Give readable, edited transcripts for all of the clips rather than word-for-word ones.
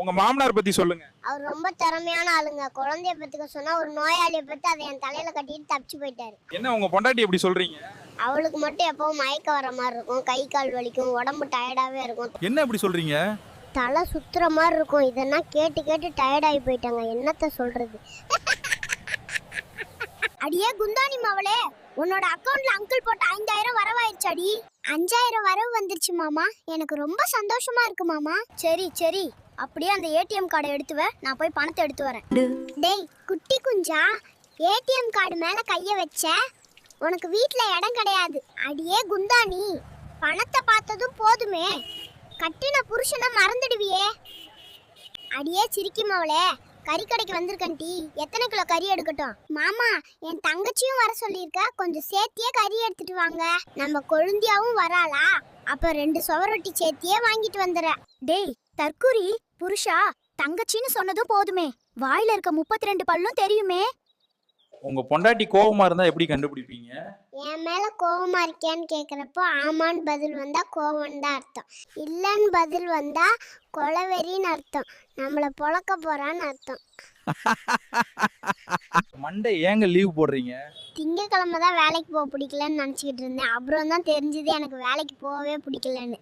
உங்க மாமனார் பத்தி சொல்லுங்க. அவர் ரொம்ப திறமையான ஆளுங்க. குழந்தைய பெத்துக்க சொன்னா ஒரு நோயாளியை பெத்து அதை என் தலையில கட்டிட்டு தப்பிச்சு போயிட்டாரு. என்ன உங்க பொண்டாட்டி எப்படி சொல்றீங்க? அவளுக்கு மட்டும் எப்பவும் மயக்கம் வர மாதிரி இருக்கும், கை கால் வலிக்கும், உடம்பு டயர்டாவே இருக்கும், என்ன இப்படி சொல்றீங்க? தலை சுத்துற மாதிரி இருக்கும். இதெல்லாம் கேட்டு கேட்டு டயர்டாகி போயிட்டாங்க. என்னத்த சொல்றது? அடியே குந்தாணி மாவளே, உன்னோட அக்கவுண்ட்ல அங்கிள் போட்ட 5000 வரவாயிருச்சாடி. 5000 வரவு வந்துருச்சு மாமா. எனக்கு ரொம்ப சந்தோஷமா இருக்கு மாமா. சரி சரி, அப்படியே அந்த ஏடிஎம் கார்டை எடுத்துவ, நான் போய் பணத்தை எடுத்து வரேன். டேய் குட்டி குஞ்சா, ஏடிஎம் கார்டு மேல கைய வச்ச, உனக்கு வீட்ல இடம் கிடையாது. அடியே குந்தாணி, பணத்தை பார்த்ததும் போதுமே, கட்டின புருஷனை மறந்துடுவியே. அடியே சிரிக்கி மாவளே, கறி கடைக்கு வந்திருக்கண்டி, எத்தனை கிலோ கறி எடுக்கட்டும்? மாமா, என் தங்கச்சியும் வர சொல்லியிருக்கா, கொஞ்சம் சேர்த்தியே கறி எடுத்துட்டு வாங்க. நம்ம கொழுந்தியாவும் வராளா, அப்ப 2 சுவரொட்டி சேர்த்தியே வாங்கிட்டு வந்துடுற. டேய் தற்குறி புருஷா, தங்கச்சின்னு சொன்னதும் போதுமே, வாயில இருக்க 32 பல்லும் தெரியுமே. உங்க பொண்டாட்டி கோவமா இருந்தா எப்படி கண்டுபிடிப்பீங்க? என் மேல கோவமா இருக்கேன்னு கேக்குறப்போ ஆமான்னு பதில் வந்தா கோவம் தான் அர்த்தம், இல்லன்னு பதில் வந்தா கொலவெறின்னு அர்த்தம், நம்மள பொழக்க போறான்னு அர்த்தம். மண்டே ஏங்க லீவ் போடுறீங்க? திங்கக்கிழமை தான் வேலைக்கு போக பிடிக்கலன்னு நினச்சிக்கிட்டு இருந்தேன். அப்புறம் தான் தெரிஞ்சது எனக்கு வேலைக்கு போகவே பிடிக்கலன்னு.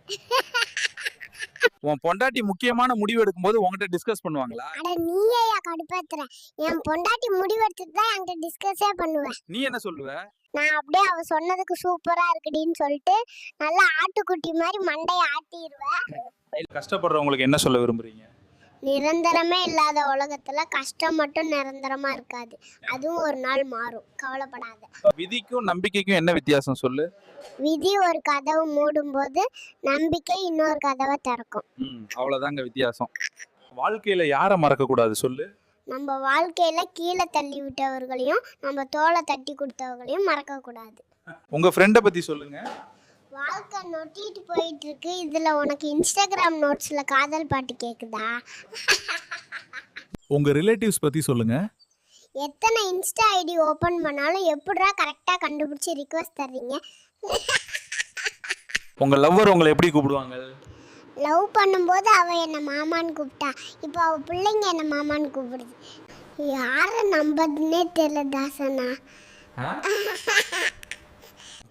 உன் பொண்டாட்டி முக்கியமான முடிவு எடுக்கும்போது உங்ககிட்ட டிஸ்கஸ் பண்ணுவாங்களா? அட நீயே கடுப்பேத்துற. என் பொண்டாட்டி முடிவெடுத்துட்டு தான் என்கிட்ட டிஸ்கஸே பண்ணுவேன். நீ என்ன சொல்லுவ? நான் அப்படியே அவ சொன்னதுக்கு சூப்பரா இருக்குடின்னு சொல்லிட்டு நல்லா ஆட்டுக்குட்டி மாதிரி மண்டையை ஆட்டிடுவேன். கஷ்டப்படுறவங்களுக்கு என்ன சொல்ல விரும்புறீங்க? நிரந்தரமே இல்லாத உலகத்துல கஷ்டம் மட்டும் நிரந்தரமா இருக்காது, அதுவும் ஒரு நாள் மாறும், கவலைப்படாத. விதிக்கும் நம்பிக்கைக்கும் என்ன வித்தியாசம் சொல்லு? விதி ஒரு கதவு மூடும் போது நம்பிக்கை இன்னொரு கதவை திறக்கும். அவ்வளவுதாங்க வித்தியாசம். வாழ்க்கையில யாரை மறக்க கூடாது சொல்லு? நம்ம வாழ்க்கையில கீழே தள்ளி விட்டவர்களையும் நம்ம தோலை தட்டி கொடுத்தவர்களையும் மறக்க கூடாது. உங்க ஃப்ரெண்டை பத்தி சொல்லுங்க. வாழ்க்கை நொட்டிட்டு போயிட்டு இருக்கு, இதுல உனக்கு இன்ஸ்டாகிராம் நோட்ஸ்ல காதல் பாட்டு கேக்குதா? உங்க ரிலேட்டிவ்ஸ் பத்தி சொல்லுங்க. எத்தனை இன்ஸ்டா ஐடி ஓபன் பண்ணாலும் எப்படிடா கரெக்டா கண்டுபிடிச்சு ரிக்வெஸ்ட் தர்றீங்க? உங்க லவ்வர் உங்களை எப்படி கூப்பிடுவாங்க? லவ் பண்ணும்போது அவ என்ன மாமான்னு கூப்பிட்டா, இப்போ அவ பிள்ளைங்க என்ன மாமான்னு கூப்பிடுது. யாரை நம்பதுன்னே தெரியல தாசனா.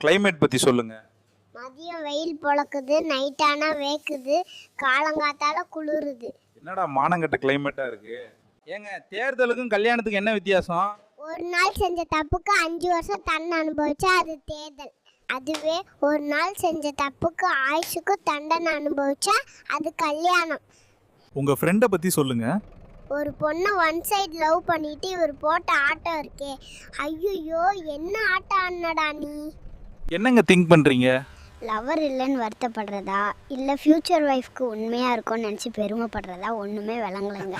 கிளைமேட் பத்தி சொல்லுங்க. மதியம் வெயில் பொழக்குது, நைட்டானா வேக்குது, காலங்காத்தால குளிருது. என்னடா மானங்கட்ட கிளைமேட்டா இருக்கு. ஏங்க தேர்தலுக்கும் கல்யாணத்துக்கும் என்ன வித்தியாசம்? ஒரு நாள் செஞ்ச தப்புக்கு 5 வருஷம் தண்டனை அனுபவிச்சா அது தேர்தல். அதுவே ஒரு நாள் செஞ்ச தப்புக்கு ஆயுசுக்கு தண்டனை அனுபவிச்சா அது கல்யாணம். உங்க ஃப்ரெண்டை பத்தி சொல்லுங்க. ஒரு பொண்ணை ஒன் சைடு லவ் பண்ணிட்டு இவர் போட்ட ஆட்டம் இருக்கே, ஐயோ என்ன ஆட்டம் ஆனடா நீ. என்னங்க திங்க் பண்றீங்க? லவர் இல்லைன்னு வருத்தப்படுறதா இல்லை ஃப்யூச்சர் ஒய்ஃப்க்கு உண்மையாக இருக்கும்னு நினச்சி பெருமைப்படுறதா ஒன்றுமே விளங்கலைங்க.